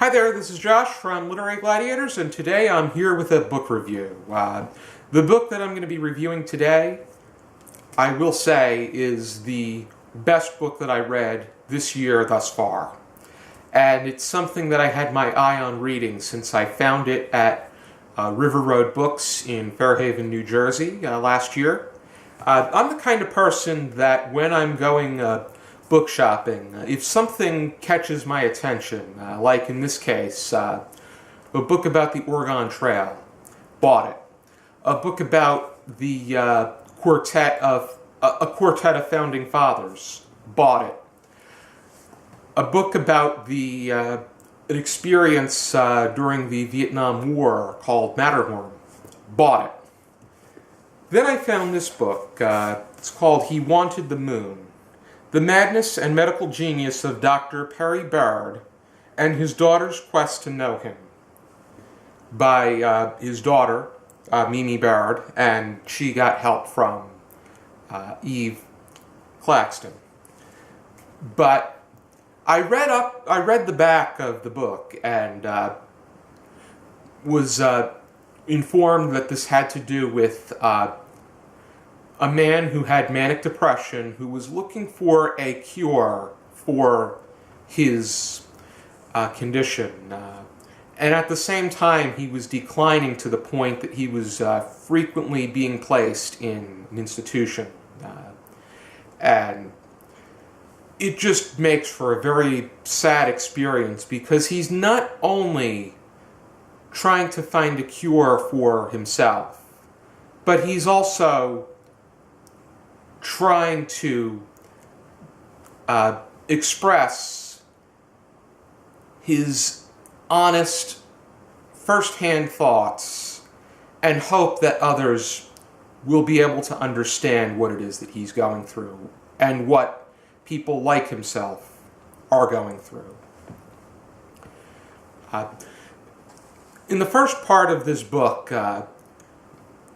Hi there, this is Josh from Literary Gladiators, and today I'm here with a book review. The book that I'm going to be reviewing today, I will say, is the best book that I read this year thus far. And it's something that I had my eye on reading since I found it at River Road Books in Fairhaven, New Jersey last year. I'm the kind of person that when I'm going book shopping, if something catches my attention, like in this case, a book about the Oregon Trail, bought it. A book about the quartet of founding fathers, bought it. A book about an experience during the Vietnam War called Matterhorn, bought it. Then I found this book. It's called He Wanted the Moon: The Madness and Medical Genius of Dr. Perry Baird and His Daughter's Quest to Know Him, by his daughter, Mimi Baird, and she got help from Eve Claxton. But I read the back of the book and was informed that this had to do with a man who had manic depression who was looking for a cure for his condition. And at the same time, he was declining to the point that he was frequently being placed in an institution. And it just makes for a very sad experience because he's not only trying to find a cure for himself, but he's also trying to express his honest, first-hand thoughts and hope that others will be able to understand what it is that he's going through and what people like himself are going through. In the first part of this book,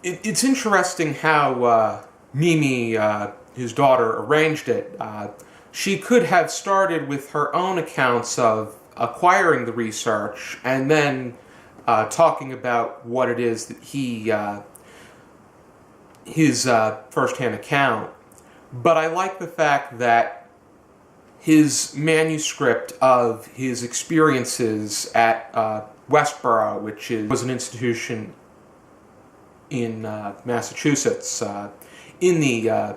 it's interesting how Mimi, his daughter, arranged it. She could have started with her own accounts of acquiring the research and then talking about what it is that his first-hand account. But I like the fact that his manuscript of his experiences at Westboro, which was an institution in Massachusetts, in the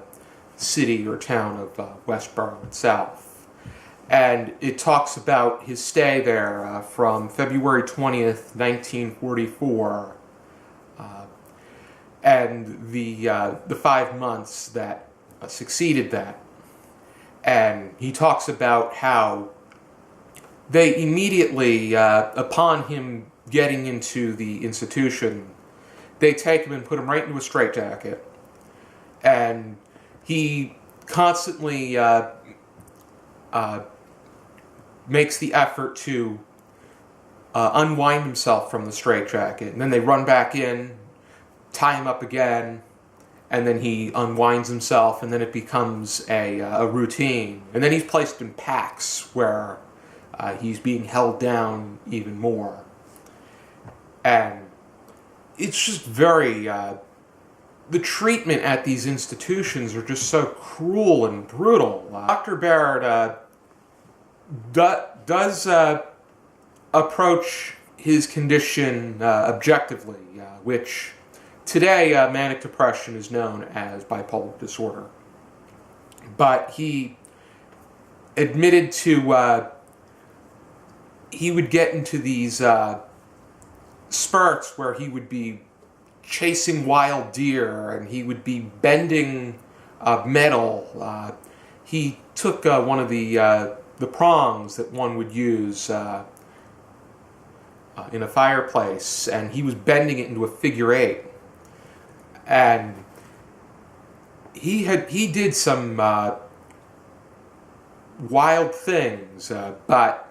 city or town of Westboro itself. And it talks about his stay there from February 20th, 1944, and the 5 months that succeeded that. And he talks about how they immediately, upon him getting into the institution, they take him and put him right into a straitjacket. And he constantly makes the effort to unwind himself from the straitjacket. And then they run back in, tie him up again, and then he unwinds himself, and then it becomes a routine. And then he's placed in packs where he's being held down even more. And it's just very... the treatment at these institutions are just so cruel and brutal. Dr. Baird does approach his condition objectively, which today manic depression is known as bipolar disorder. But he admitted to he would get into these spurts where he would be chasing wild deer, and he would be bending metal. He took one of the prongs that one would use in a fireplace, and he was bending it into a figure eight. And he did some wild things, but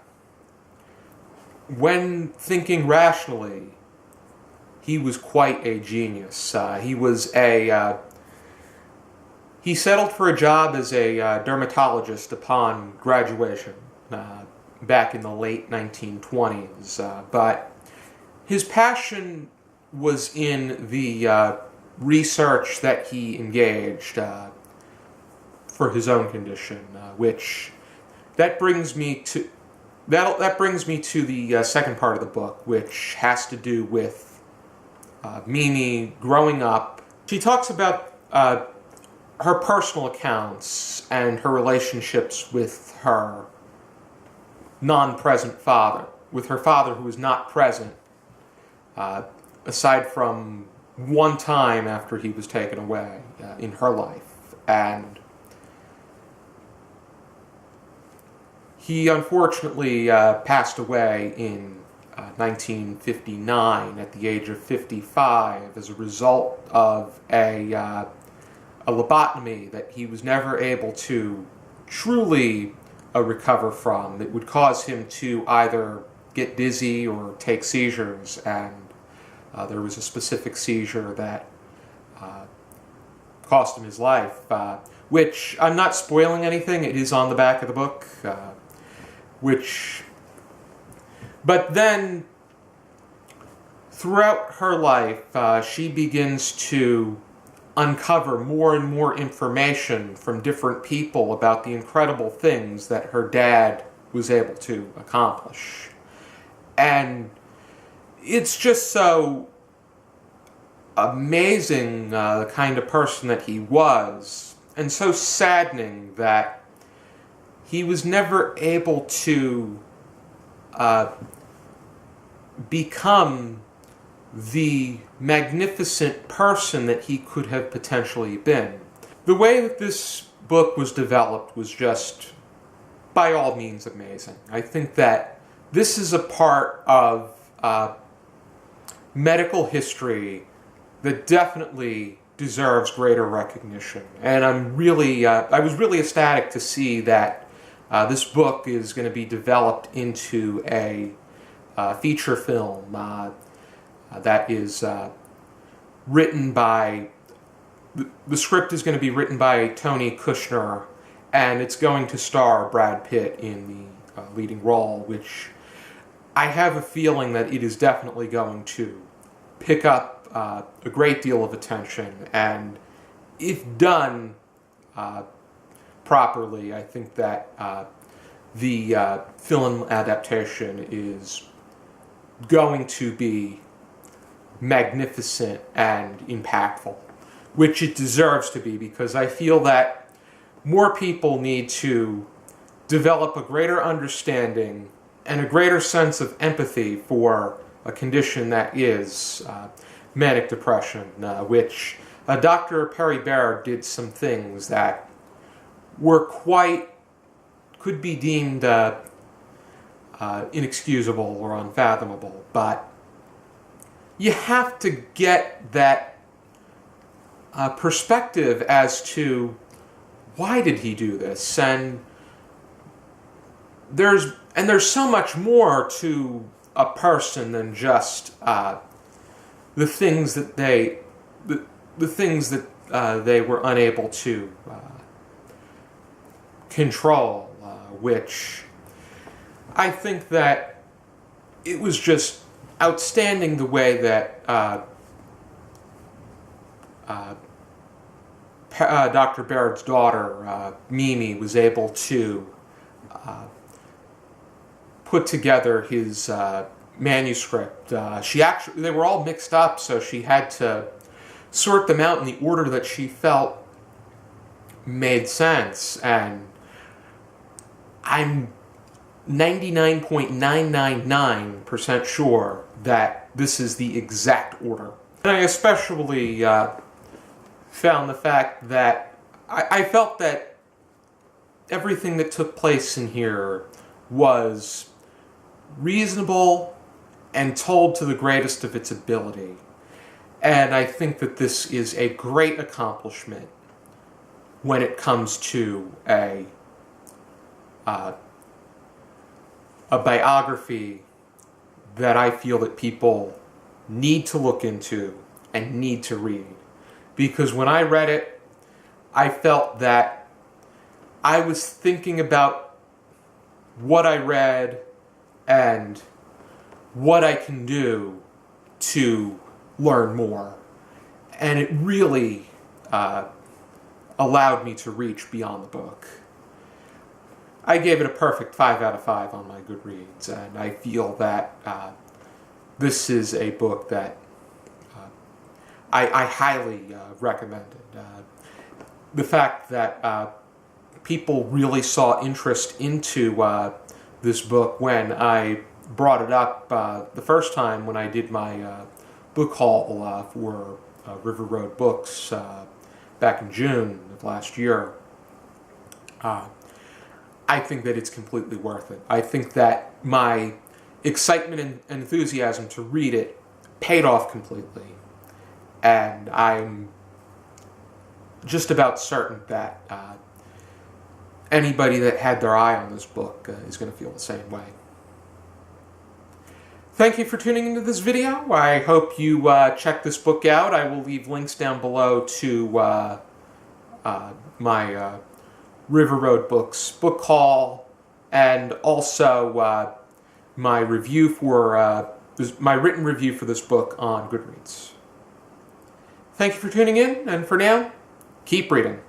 when thinking rationally, he was quite a genius. He settled for a job as a dermatologist upon graduation. back in the late 1920s. But his passion was in the research that he engaged for his own condition, which that brings me to the second part of the book, which has to do with Mimi growing up. She talks about her personal accounts and her relationships with her non-present father, with her father who was not present, aside from one time after he was taken away in her life. And he unfortunately passed away in 1959 at the age of 55 as a result of a lobotomy that he was never able to truly recover from. It would cause him to either get dizzy or take seizures, and there was a specific seizure that cost him his life, which I'm not spoiling anything. It is on the back of the book, but then throughout her life, she begins to uncover more and more information from different people about the incredible things that her dad was able to accomplish. And it's just so amazing, the kind of person that he was, and so saddening that he was never able to become the magnificent person that he could have potentially been. The way that this book was developed was just, by all means, amazing. I think that this is a part of medical history that definitely deserves greater recognition. And I was really ecstatic to see that this book is going to be developed into a feature film that is written by, the script is going to be written by Tony Kushner, and it's going to star Brad Pitt in the leading role, which I have a feeling that it is definitely going to pick up a great deal of attention, and if done properly, I think that the film adaptation is going to be magnificent and impactful, which it deserves to be, because I feel that more people need to develop a greater understanding and a greater sense of empathy for a condition that is manic depression, which Dr. Perry Baird did some things that were could be deemed inexcusable or unfathomable, but you have to get that perspective as to why did he do this, and there's so much more to a person than just the things that they were unable to control, which I think that it was just outstanding the way that Dr. Baird's daughter, Mimi, was able to put together his manuscript. They were all mixed up, so she had to sort them out in the order that she felt made sense, and I'm 99.999% sure that this is the exact order. And I especially found the fact that I felt that everything that took place in here was reasonable and told to the greatest of its ability. And I think that this is a great accomplishment when it comes to a biography that I feel that people need to look into and need to read. Because when I read it, I felt that I was thinking about what I read and what I can do to learn more. And it really allowed me to reach beyond the book. I gave it a perfect 5 out of 5 on my Goodreads, and I feel that this is a book that I highly recommended. The fact that people really saw interest into this book when I brought it up the first time when I did my book haul for River Road Books back in June of last year. I think that it's completely worth it. I think that my excitement and enthusiasm to read it paid off completely. And I'm just about certain that anybody that had their eye on this book is going to feel the same way. Thank you for tuning into this video. I hope you check this book out. I will leave links down below to my River Road Books book haul, and also my review for my written review for this book on Goodreads. Thank you for tuning in, and for now, keep reading.